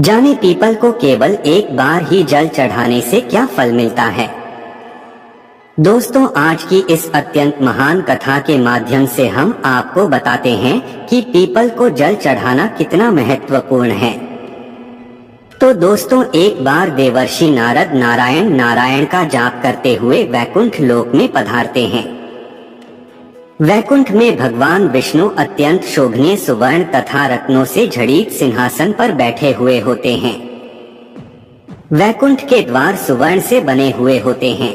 जाने पीपल को केवल एक बार ही जल चढ़ाने से क्या फल मिलता है। दोस्तों, आज की इस अत्यंत महान कथा के माध्यम से हम आपको बताते हैं कि पीपल को जल चढ़ाना कितना महत्वपूर्ण है। तो दोस्तों, एक बार देवर्षि नारद नारायण नारायण का जाप करते हुए वैकुंठ लोक में पधारते हैं। वैकुंठ में भगवान विष्णु अत्यंत शोभनीय सुवर्ण तथा रत्नों से जड़ित सिंहासन पर बैठे हुए होते हैं। वैकुंठ के द्वार सुवर्ण से बने हुए होते हैं।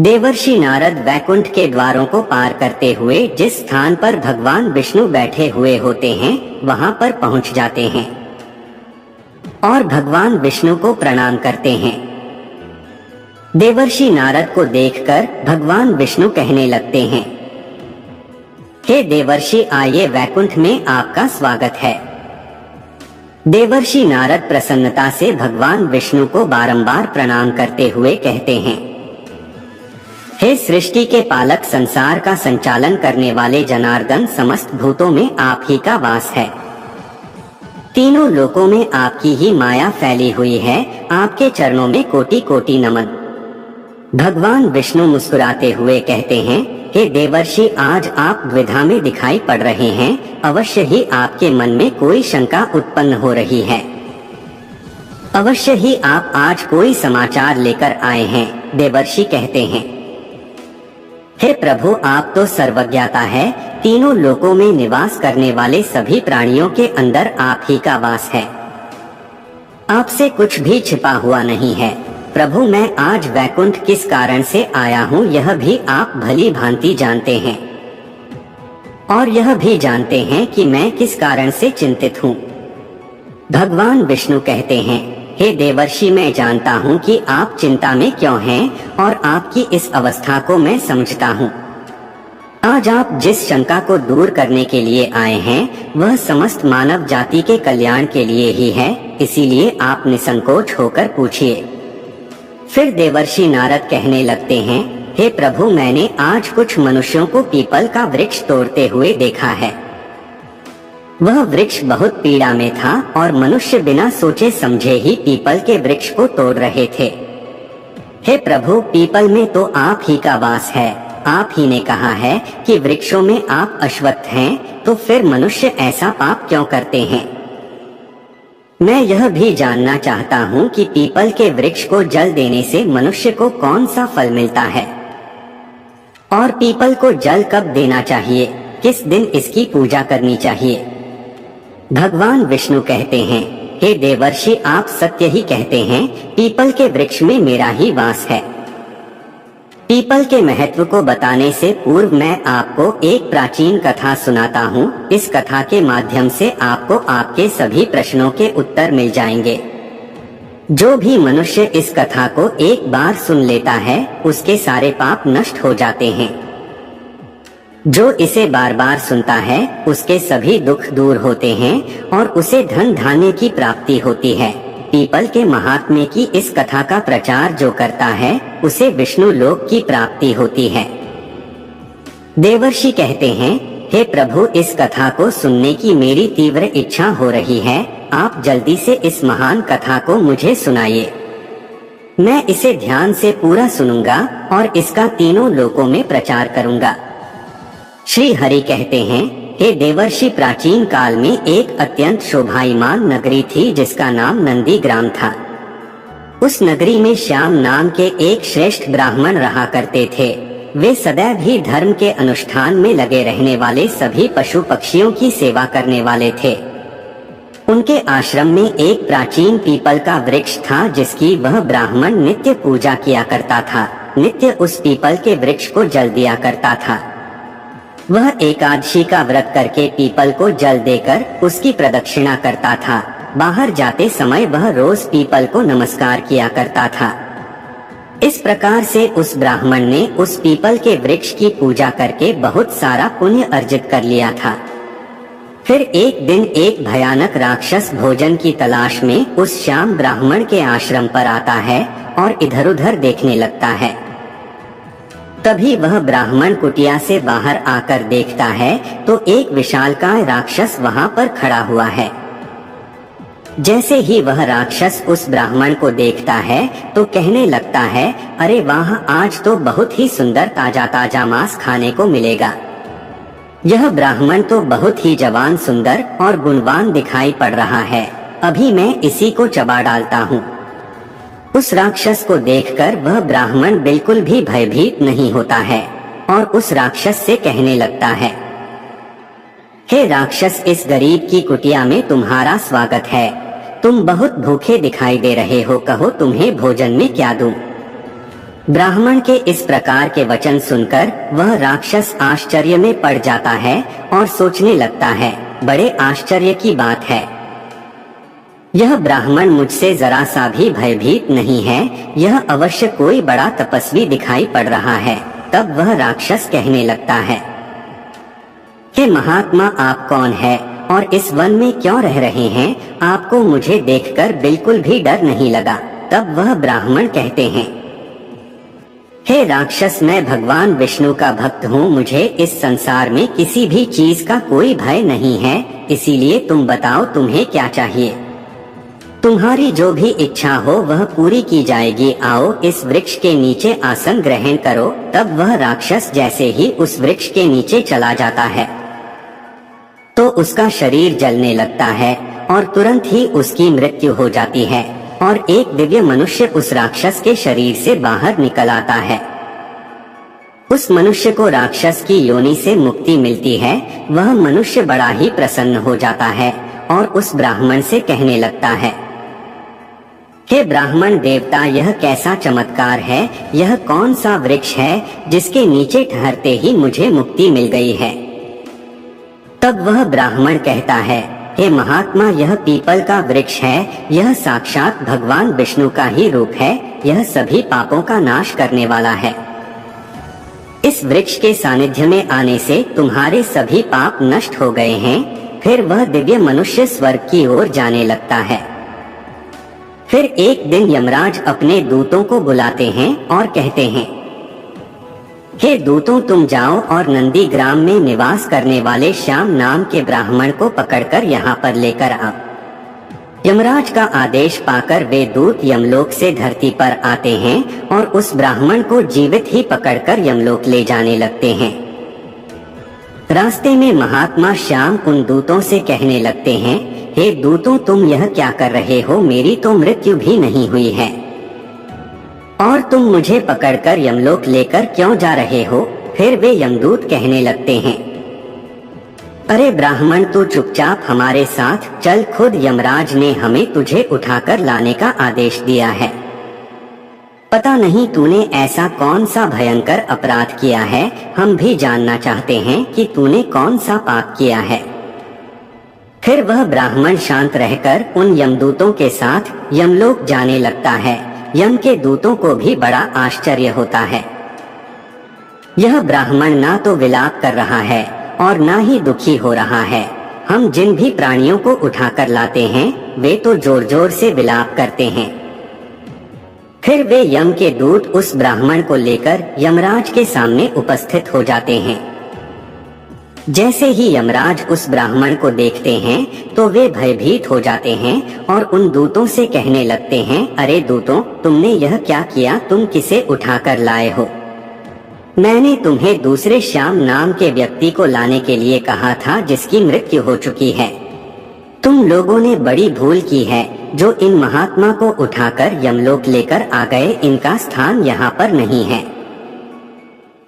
देवर्षि नारद वैकुंठ के द्वारों को पार करते हुए जिस स्थान पर भगवान विष्णु बैठे हुए होते हैं वहां पर पहुंच जाते हैं और भगवान विष्णु को प्रणाम करते हैं। देवर्षि नारद को देखकर भगवान विष्णु कहने लगते हैं, हे देवर्षि, आइए, वैकुंठ में आपका स्वागत है। देवर्षि नारद प्रसन्नता से भगवान विष्णु को बारंबार प्रणाम करते हुए कहते हैं, हे सृष्टि के पालक, संसार का संचालन करने वाले जनार्दन, समस्त भूतों में आप ही का वास है। तीनों लोकों में आपकी ही माया फैली हुई है। आपके चरणों में कोटि कोटि नमन। भगवान विष्णु मुस्कुराते हुए कहते हैं, हे देवर्षि, आज आप द्विधा में दिखाई पड़ रहे हैं। अवश्य ही आपके मन में कोई शंका उत्पन्न हो रही है। अवश्य ही आप आज कोई समाचार लेकर आए हैं। देवर्षि कहते हैं, हे प्रभु, आप तो सर्वज्ञाता है। तीनों लोकों में निवास करने वाले सभी प्राणियों के अंदर आप ही का वास है। आपसे कुछ भी छिपा हुआ नहीं है। प्रभु, मैं आज वैकुंठ किस कारण से आया हूँ यह भी आप भली भांति जानते हैं और यह भी जानते हैं कि मैं किस कारण से चिंतित हूँ। भगवान विष्णु कहते हैं, हे देवर्षि, मैं जानता हूँ कि आप चिंता में क्यों हैं और आपकी इस अवस्था को मैं समझता हूँ। आज आप जिस शंका को दूर करने के लिए आए हैं वह समस्त मानव जाति के कल्याण के लिए ही है, इसीलिए आप निसंकोच होकर पूछिए। फिर देवर्षि नारद कहने लगते हैं, हे प्रभु, मैंने आज कुछ मनुष्यों को पीपल का वृक्ष तोड़ते हुए देखा है। वह वृक्ष बहुत पीड़ा में था और मनुष्य बिना सोचे समझे ही पीपल के वृक्ष को तोड़ रहे थे। हे प्रभु, पीपल में तो आप ही का वास है। आप ही ने कहा है कि वृक्षों में आप अश्वत्थ हैं, तो फिर मनुष्य ऐसा पाप क्यों करते हैं। मैं यह भी जानना चाहता हूँ कि पीपल के वृक्ष को जल देने से मनुष्य को कौन सा फल मिलता है और पीपल को जल कब देना चाहिए, किस दिन इसकी पूजा करनी चाहिए। भगवान विष्णु कहते हैं, हे देवर्षि, आप सत्य ही कहते हैं। पीपल के वृक्ष में मेरा ही वास है। पीपल के महत्व को बताने से पूर्व मैं आपको एक प्राचीन कथा सुनाता हूँ। इस कथा के माध्यम से आपको आपके सभी प्रश्नों के उत्तर मिल जाएंगे। जो भी मनुष्य इस कथा को एक बार सुन लेता है उसके सारे पाप नष्ट हो जाते हैं। जो इसे बार बार सुनता है उसके सभी दुख दूर होते हैं और उसे धन धान्य की प्राप्ति होती है। पीपल के महात्म्य की इस कथा का प्रचार जो करता है उसे विष्णु लोक की प्राप्ति होती है। देवर्षि कहते हैं, हे प्रभु, इस कथा को सुनने की मेरी तीव्र इच्छा हो रही है। आप जल्दी से इस महान कथा को मुझे सुनाइए। मैं इसे ध्यान से पूरा सुनूंगा और इसका तीनों लोकों में प्रचार करूंगा। श्री हरि कहते हैं, हे देवर्षि, प्राचीन काल में एक अत्यंत शोभायमान नगरी थी जिसका नाम नंदी ग्राम था। उस नगरी में श्याम नाम के एक श्रेष्ठ ब्राह्मण रहा करते थे। वे सदैव ही धर्म के अनुष्ठान में लगे रहने वाले सभी पशु पक्षियों की सेवा करने वाले थे। उनके आश्रम में एक प्राचीन पीपल का वृक्ष था जिसकी वह ब्राह्मण नित्य पूजा किया करता था। नित्य उस पीपल के वृक्ष को जल दिया करता था। वह एकादशी का व्रत करके पीपल को जल देकर उसकी प्रदक्षिणा करता था। बाहर जाते समय वह रोज पीपल को नमस्कार किया करता था। इस प्रकार से उस ब्राह्मण ने उस पीपल के वृक्ष की पूजा करके बहुत सारा पुण्य अर्जित कर लिया था। फिर एक दिन एक भयानक राक्षस भोजन की तलाश में उस श्याम ब्राह्मण के आश्रम पर आता है और इधर उधर देखने लगता है। तभी वह ब्राह्मण कुटिया से बाहर आकर देखता है तो एक विशालकाय राक्षस वहां पर खड़ा हुआ है। जैसे ही वह राक्षस उस ब्राह्मण को देखता है तो कहने लगता है, अरे वाह, आज तो बहुत ही सुंदर ताजा ताजा मांस खाने को मिलेगा। यह ब्राह्मण तो बहुत ही जवान, सुंदर और गुणवान दिखाई पड़ रहा है, अभी मैं इसी को चबा डालता हूँ। उस राक्षस को देखकर वह ब्राह्मण बिल्कुल भी भयभीत नहीं होता है और उस राक्षस से कहने लगता है, हे राक्षस, इस गरीब की कुटिया में तुम्हारा स्वागत है। तुम बहुत भूखे दिखाई दे रहे हो, कहो तुम्हें भोजन में क्या दूं? ब्राह्मण के इस प्रकार के वचन सुनकर वह राक्षस आश्चर्य में पड़ जाता है और सोचने लगता है, बड़े आश्चर्य की बात है, यह ब्राह्मण मुझसे जरा सा भी भयभीत नहीं है, यह अवश्य कोई बड़ा तपस्वी दिखाई पड़ रहा है। तब वह राक्षस कहने लगता है, हे महात्मा, आप कौन है और इस वन में क्यों रह रहे हैं? आपको मुझे देखकर बिल्कुल भी डर नहीं लगा? तब वह ब्राह्मण कहते हैं, हे राक्षस, मैं भगवान विष्णु का भक्त हूँ, मुझे इस संसार में किसी भी चीज का कोई भय नहीं है, इसीलिए तुम बताओ तुम्हें क्या चाहिए? तुम्हारी जो भी इच्छा हो वह पूरी की जाएगी, आओ इस वृक्ष के नीचे आसन ग्रहण करो। तब वह राक्षस जैसे ही उस वृक्ष के नीचे चला जाता है तो उसका शरीर जलने लगता है और तुरंत ही उसकी मृत्यु हो जाती है और एक दिव्य मनुष्य उस राक्षस के शरीर से बाहर निकल आता है। उस मनुष्य को राक्षस की योनि से मुक्ति मिलती है। वह मनुष्य बड़ा ही प्रसन्न हो जाता है और उस ब्राह्मण से कहने लगता है, हे ब्राह्मण देवता, यह कैसा चमत्कार है? यह कौन सा वृक्ष है जिसके नीचे ठहरते ही मुझे मुक्ति मिल गई है? तब वह ब्राह्मण कहता है, हे महात्मा, यह पीपल का वृक्ष है, यह साक्षात भगवान विष्णु का ही रूप है, यह सभी पापों का नाश करने वाला है। इस वृक्ष के सानिध्य में आने से तुम्हारे सभी पाप नष्ट हो गए हैं। फिर वह दिव्य मनुष्य स्वर्ग की ओर जाने लगता है। फिर एक दिन यमराज अपने दूतों को बुलाते हैं और कहते हैं, हे दूतों, तुम जाओ और नंदी ग्राम में निवास करने वाले श्याम नाम के ब्राह्मण को पकड़कर यहाँ पर लेकर आओ। यमराज का आदेश पाकर वे दूत यमलोक से धरती पर आते हैं और उस ब्राह्मण को जीवित ही पकड़कर यमलोक ले जाने लगते हैं। रास्ते में महात्मा श्याम उन दूतों से कहने लगते हैं, हे दूतों, तुम यह क्या कर रहे हो? मेरी तो मृत्यु भी नहीं हुई है और तुम मुझे पकड़कर यमलोक लेकर क्यों जा रहे हो? फिर वे यमदूत कहने लगते हैं, अरे ब्राह्मण, तू चुपचाप हमारे साथ चल, खुद यमराज ने हमें तुझे उठाकर लाने का आदेश दिया है। पता नहीं तूने ऐसा कौन सा भयंकर अपराध किया है, हम भी जानना चाहते हैं कि तूने कौन सा पाप किया है। फिर वह ब्राह्मण शांत रहकर उन यमदूतों के साथ यमलोक जाने लगता है। यम के दूतों को भी बड़ा आश्चर्य होता है। यह ब्राह्मण ना तो विलाप कर रहा है और ना ही दुखी हो रहा है। हम जिन भी प्राणियों को उठाकर लाते हैं वे तो जोर जोर से विलाप करते हैं। फिर वे यम के दूत उस ब्राह्मण को लेकर यमराज के सामने उपस्थित हो जाते हैं। जैसे ही यमराज उस ब्राह्मण को देखते हैं तो वे भयभीत हो जाते हैं और उन दूतों से कहने लगते हैं, अरे दूतों, तुमने यह क्या किया? तुम किसे उठाकर लाए हो? मैंने तुम्हें दूसरे श्याम नाम के व्यक्ति को लाने के लिए कहा था जिसकी मृत्यु हो चुकी है। तुम लोगों ने बड़ी भूल की है जो इन महात्मा को उठाकर यमलोक लेकर आ गए। इनका स्थान यहाँ पर नहीं है।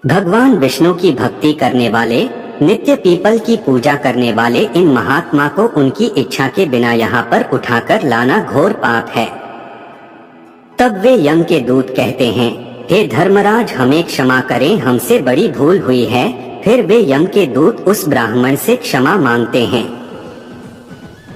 भगवान विष्णु की भक्ति करने वाले, नित्य पीपल की पूजा करने वाले इन महात्मा को उनकी इच्छा के बिना यहाँ पर उठाकर लाना घोर पाप है। तब वे यम के दूत कहते हैं, हे धर्मराज, हमें क्षमा करें, हमसे बड़ी भूल हुई है। फिर वे यम के दूत उस ब्राह्मण से क्षमा मांगते हैं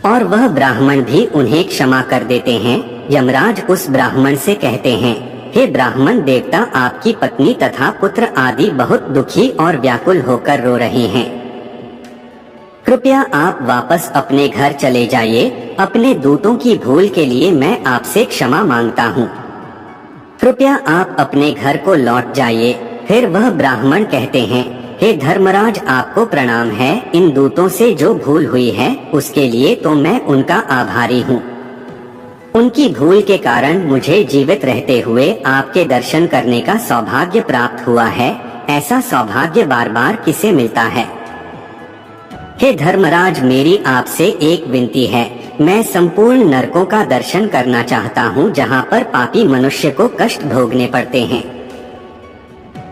और वह ब्राह्मण भी उन्हें क्षमा कर देते हैं। यमराज उस ब्राह्मण से कहते हैं, हे ब्राह्मण देवता, आपकी पत्नी तथा पुत्र आदि बहुत दुखी और व्याकुल होकर रो रहे हैं। कृपया आप वापस अपने घर चले जाइए। अपने दूतों की भूल के लिए मैं आपसे क्षमा मांगता हूँ। कृपया आप अपने घर को लौट जाइए। फिर वह ब्राह्मण कहते हैं, हे धर्मराज, आपको प्रणाम है। इन दूतों से जो भूल हुई है उसके लिए तो मैं उनका आभारी हूँ। उनकी भूल के कारण मुझे जीवित रहते हुए आपके दर्शन करने का सौभाग्य प्राप्त हुआ है। ऐसा सौभाग्य बार बार किसे मिलता है? हे धर्मराज, मेरी आपसे एक विनती है। मैं संपूर्ण नरकों का दर्शन करना चाहता हूँ जहाँ पर पापी मनुष्य को कष्ट भोगने पड़ते हैं।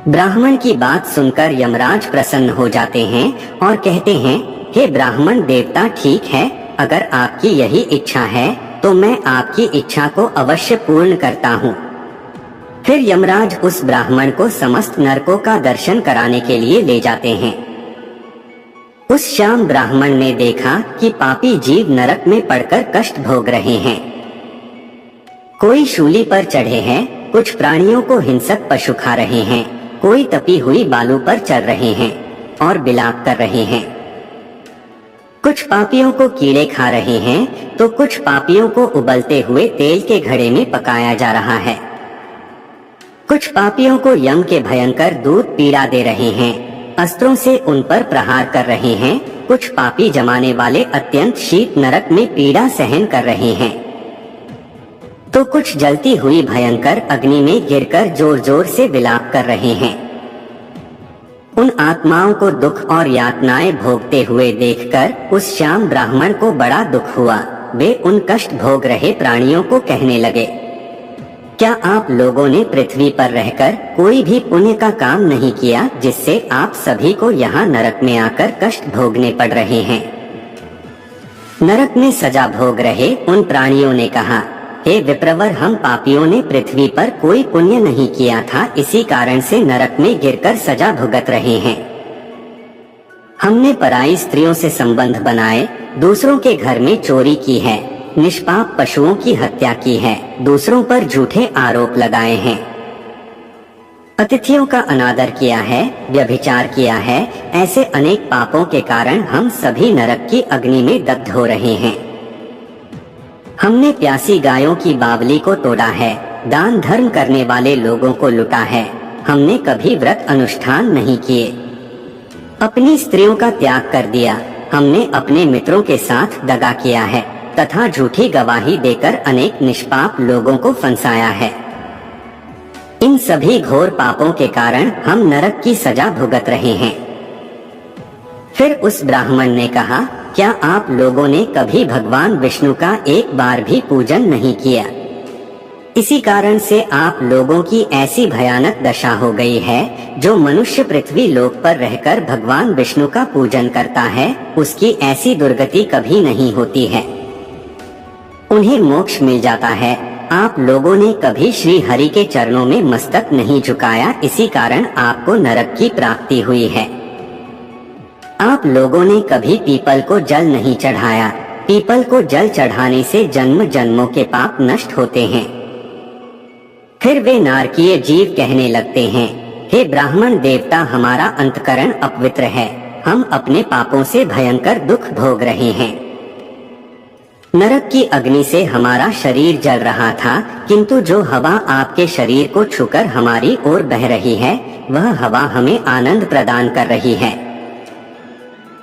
ब्राह्मण की बात सुनकर यमराज प्रसन्न हो जाते हैं और कहते हैं, हे ब्राह्मण देवता, ठीक है, अगर आपकी यही इच्छा है तो मैं आपकी इच्छा को अवश्य पूर्ण करता हूँ। फिर यमराज उस ब्राह्मण को समस्त नरकों का दर्शन कराने के लिए ले जाते हैं। उस शाम ब्राह्मण ने देखा कि पापी जीव नरक में पड़कर कष्ट भोग रहे हैं। कोई शूली पर चढ़े हैं, कुछ प्राणियों को हिंसक पशु खा रहे हैं, कोई तपी हुई बालू पर चल रहे हैं और बिलाप कर रहे हैं। कुछ पापियों को कीड़े खा रहे हैं तो कुछ पापियों को उबलते हुए तेल के घड़े में पकाया जा रहा है। कुछ पापियों को यम के भयंकर दूध पीड़ा दे रहे हैं, अस्त्रों से उन पर प्रहार कर रहे हैं। कुछ पापी जमाने वाले अत्यंत शीत नरक में पीड़ा सहन कर रहे हैं तो कुछ जलती हुई भयंकर अग्नि में गिरकर जोर जोर से विलाप कर रहे हैं। उन आत्माओं को दुख और यातनाएं भोगते हुए देखकर उस श्याम ब्राह्मण को बड़ा दुख हुआ। वे उन कष्ट भोग रहे प्राणियों को कहने लगे, क्या आप लोगों ने पृथ्वी पर रहकर कोई भी पुण्य का काम नहीं किया जिससे आप सभी को यहाँ नरक में आकर कष्ट भोगने पड़ रहे हैं? नरक में सजा भोग रहे उन प्राणियों ने कहा, हे विप्रवर, हम पापियों ने पृथ्वी पर कोई पुण्य नहीं किया था, इसी कारण से नरक में गिरकर सजा भुगत रहे हैं। हमने पराई स्त्रियों से संबंध बनाए, दूसरों के घर में चोरी की है, निष्पाप पशुओं की हत्या की है, दूसरों पर झूठे आरोप लगाए हैं, अतिथियों का अनादर किया है, व्यभिचार किया है। ऐसे अनेक पापों के कारण हम सभी नरक की अग्नि में दग्ध हो रहे हैं। हमने प्यासी गायों की बावली को तोड़ा है, दान धर्म करने वाले लोगों को लुटा है, हमने कभी व्रत अनुष्ठान नहीं किए, अपनी स्त्रियों का त्याग कर दिया, हमने अपने मित्रों के साथ दगा किया है तथा झूठी गवाही देकर अनेक निष्पाप लोगों को फंसाया है। इन सभी घोर पापों के कारण हम नरक की सजा भुगत रहे हैं। फिर उस ब्राह्मण ने कहा, क्या आप लोगों ने कभी भगवान विष्णु का एक बार भी पूजन नहीं किया? इसी कारण से आप लोगों की ऐसी भयानक दशा हो गई है। जो मनुष्य पृथ्वी लोक पर रहकर भगवान विष्णु का पूजन करता है उसकी ऐसी दुर्गति कभी नहीं होती है, उन्हें मोक्ष मिल जाता है। आप लोगों ने कभी श्री हरि के चरणों में मस्तक नहीं झुकाया, इसी कारण आपको नरक की प्राप्ति हुई है। आप लोगों ने कभी पीपल को जल नहीं चढ़ाया, पीपल को जल चढ़ाने से जन्म जन्मों के पाप नष्ट होते हैं। फिर वे नारकीय जीव कहने लगते हैं, हे ब्राह्मण देवता, हमारा अंतकरण अपवित्र है, हम अपने पापों से भयंकर दुख भोग रहे हैं। नरक की अग्नि से हमारा शरीर जल रहा था, किंतु जो हवा आपके शरीर को छूकर हमारी ओर बह रही है वह हवा हमें आनंद प्रदान कर रही है।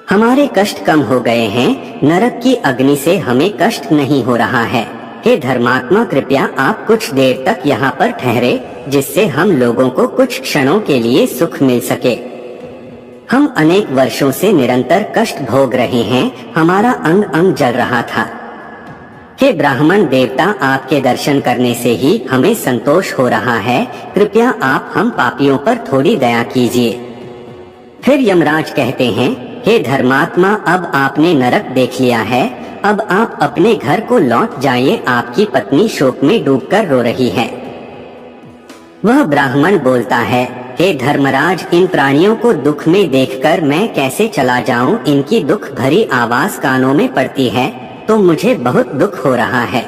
हमारे कष्ट कम हो गए हैं, नरक की अग्नि से हमें कष्ट नहीं हो रहा है। हे धर्मात्मा, कृपया आप कुछ देर तक यहाँ पर ठहरे, जिससे हम लोगों को कुछ क्षणों के लिए सुख मिल सके। हम अनेक वर्षों से निरंतर कष्ट भोग रहे हैं, हमारा अंग अंग जल रहा था। हे ब्राह्मण देवता, आपके दर्शन करने से ही हमें संतोष हो रहा है, कृपया आप हम पापियों पर थोड़ी दया कीजिए। फिर यमराज कहते हैं, हे धर्मात्मा, अब आपने नरक देख लिया है, अब आप अपने घर को लौट जाइए, आपकी पत्नी शोक में डूबकर रो रही है। वह ब्राह्मण बोलता है, हे धर्मराज, इन प्राणियों को दुख में देखकर मैं कैसे चला जाऊं, इनकी दुख भरी आवाज कानों में पड़ती है तो मुझे बहुत दुख हो रहा है।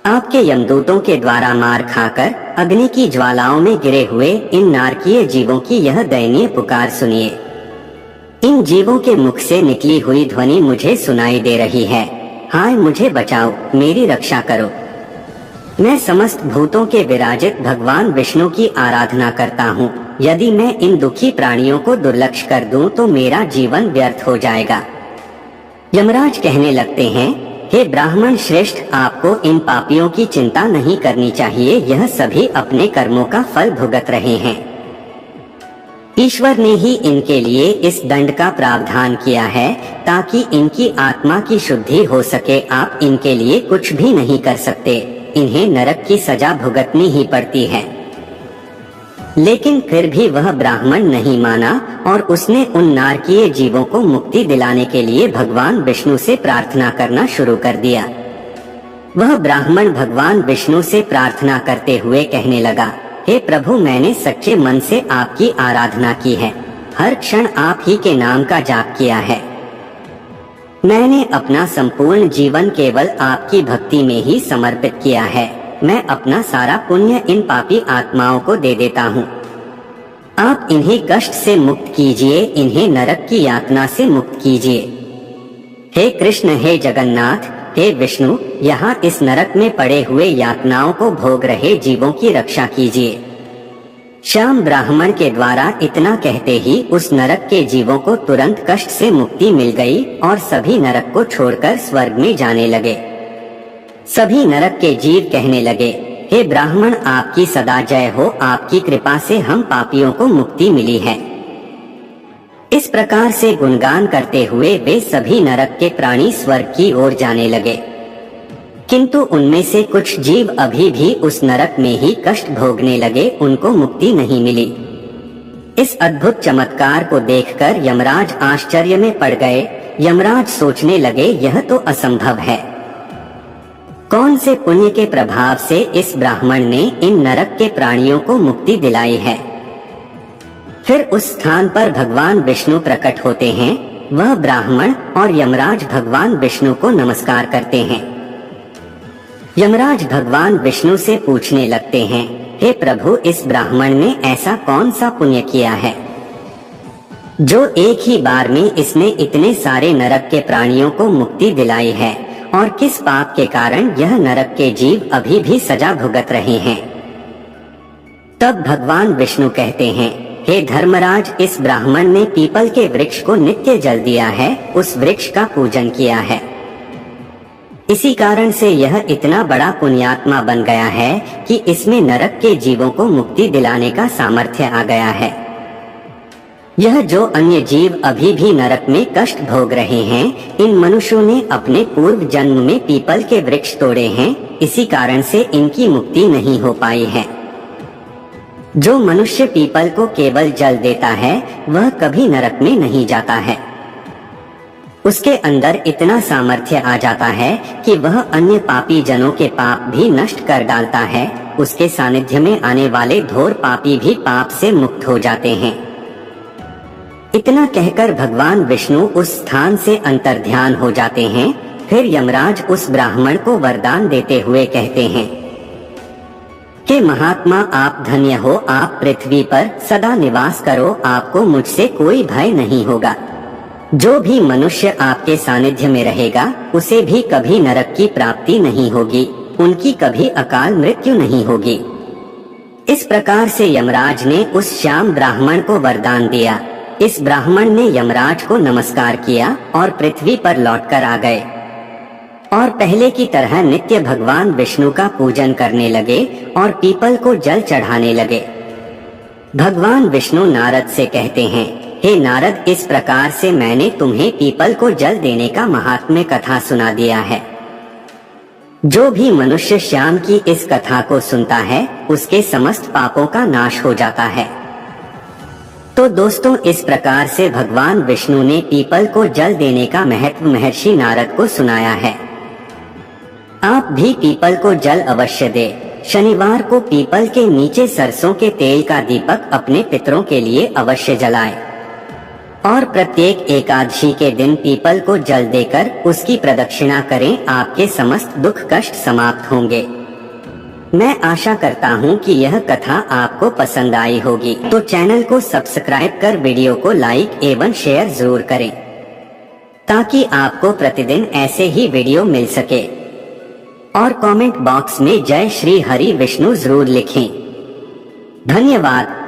आपके यमदूतों के द्वारा मार खाकर अग्नि की ज्वालाओं में गिरे हुए इन नारकीय जीवों की यह दयनीय पुकार सुनिए। इन जीवों के मुख से निकली हुई ध्वनि मुझे सुनाई दे रही है, हाय मुझे बचाओ, मेरी रक्षा करो। मैं समस्त भूतों के विराजित भगवान विष्णु की आराधना करता हूँ, यदि मैं इन दुखी प्राणियों को दुर्लक्ष्य कर दूं तो मेरा जीवन व्यर्थ हो जाएगा। यमराज कहने लगते हैं, हे ब्राह्मण श्रेष्ठ, आपको इन पापियों की चिंता नहीं करनी चाहिए, यह सभी अपने कर्मों का फल भुगत रहे हैं। ईश्वर ने ही इनके लिए इस दंड का प्रावधान किया है ताकि इनकी आत्मा की शुद्धि हो सके। आप इनके लिए कुछ भी नहीं कर सकते, इन्हें नरक की सजा भुगतनी ही पड़ती है। लेकिन फिर भी वह ब्राह्मण नहीं माना और उसने उन नारकीय जीवों को मुक्ति दिलाने के लिए भगवान विष्णु से प्रार्थना करना शुरू कर दिया। वह ब्राह्मण भगवान विष्णु से प्रार्थना करते हुए कहने लगा, हे प्रभु, मैंने सच्चे मन से आपकी आराधना की है, हर क्षण आप ही के नाम का जाप किया है। मैंने अपना संपूर्ण जीवन केवल आपकी भक्ति में ही समर्पित किया है। मैं अपना सारा पुण्य इन पापी आत्माओं को दे देता हूँ। आप इन्हें कष्ट से मुक्त कीजिए, इन्हें नरक की यातना से मुक्त कीजिए। हे कृष्ण, हे जगन्नाथ, हे विष्णु, यहाँ इस नरक में पड़े हुए यातनाओं को भोग रहे जीवों की रक्षा कीजिए। श्याम ब्राह्मण के द्वारा इतना कहते ही उस नरक के जीवों को तुरंत कष्ट से मुक्ति मिल गई और सभी नरक को छोड़कर स्वर्ग में जाने लगे। सभी नरक के जीव कहने लगे, हे ब्राह्मण, आपकी सदा जय हो, आपकी कृपा से हम पापियों को मुक्ति मिली है। इस प्रकार से गुणगान करते हुए वे सभी नरक के प्राणी स्वर्ग की ओर जाने लगे। किंतु उनमें से कुछ जीव अभी भी उस नरक में ही कष्ट भोगने लगे, उनको मुक्ति नहीं मिली। इस अद्भुत चमत्कार को देखकर यमराज आश्चर्य में पड़ गए। यमराज सोचने लगे, यह तो असंभव है। कौन से पुण्य के प्रभाव से इस ब्राह्मण ने इन नरक के प्राणियों को मुक्ति दिलाई है। फिर उस स्थान पर भगवान विष्णु प्रकट होते हैं। वह ब्राह्मण और यमराज भगवान विष्णु को नमस्कार करते हैं। यमराज भगवान विष्णु से पूछने लगते हैं, हे प्रभु, इस ब्राह्मण ने ऐसा कौन सा पुण्य किया है जो एक ही बार में इसने इतने सारे नरक के प्राणियों को मुक्ति दिलाई है, और किस पाप के कारण यह नरक के जीव अभी भी सजा भुगत रहे हैं। तब भगवान विष्णु कहते हैं, हे धर्मराज, इस ब्राह्मण ने पीपल के वृक्ष को नित्य जल दिया है, उस वृक्ष का पूजन किया है। इसी कारण से यह इतना बड़ा पुण्यात्मा बन गया है कि इसमें नरक के जीवों को मुक्ति दिलाने का सामर्थ्य आ गया है। यह जो अन्य जीव अभी भी नरक में कष्ट भोग रहे हैं, इन मनुष्यों ने अपने पूर्व जन्म में पीपल के वृक्ष तोड़े हैं, इसी कारण से इनकी मुक्ति नहीं हो पाई है। जो मनुष्य पीपल को केवल जल देता है, वह कभी नरक में नहीं जाता है। उसके अंदर इतना सामर्थ्य आ जाता है कि वह अन्य पापी जनों के पाप भी नष्ट कर डालता है। उसके सानिध्य में आने वाले घोर पापी भी पाप से मुक्त हो जाते हैं। इतना कहकर भगवान विष्णु उस स्थान से अंतर्ध्यान हो जाते हैं। फिर यमराज उस ब्राह्मण को वरदान देते हुए कहते हैं, हे महात्मा, आप धन्य हो, आप पृथ्वी पर सदा निवास करो, आपको मुझसे कोई भय नहीं होगा। जो भी मनुष्य आपके सानिध्य में रहेगा, उसे भी कभी नरक की प्राप्ति नहीं होगी, उनकी कभी अकाल मृत्यु नहीं होगी। इस प्रकार से यमराज ने उस श्याम ब्राह्मण को वरदान दिया। इस ब्राह्मण ने यमराज को नमस्कार किया और पृथ्वी पर लौटकर आ गए और पहले की तरह नित्य भगवान विष्णु का पूजन करने लगे और पीपल को जल चढ़ाने लगे। भगवान विष्णु नारद से कहते हैं, हे नारद, इस प्रकार से मैंने तुम्हें पीपल को जल देने का महात्म्य कथा सुना दिया है। जो भी मनुष्य श्याम की इस कथा को सुनता है, उसके समस्त पापों का नाश हो जाता है। तो दोस्तों, इस प्रकार से भगवान विष्णु ने पीपल को जल देने का महत्व महर्षि नारद को सुनाया है। आप भी पीपल को जल अवश्य दें। शनिवार को पीपल के नीचे सरसों के तेल का दीपक अपने पितरों के लिए अवश्य जलाएं और प्रत्येक एकादशी के दिन पीपल को जल देकर उसकी प्रदक्षिणा करें। आपके समस्त दुख कष्ट समाप्त होंगे। मैं आशा करता हूँ कि यह कथा आपको पसंद आई होगी, तो चैनल को सब्सक्राइब कर वीडियो को लाइक एवं शेयर जरूर करें ताकि आपको प्रतिदिन ऐसे ही वीडियो मिल सके। और कमेंट बॉक्स में जय श्री हरि विष्णु जरूर लिखें। धन्यवाद।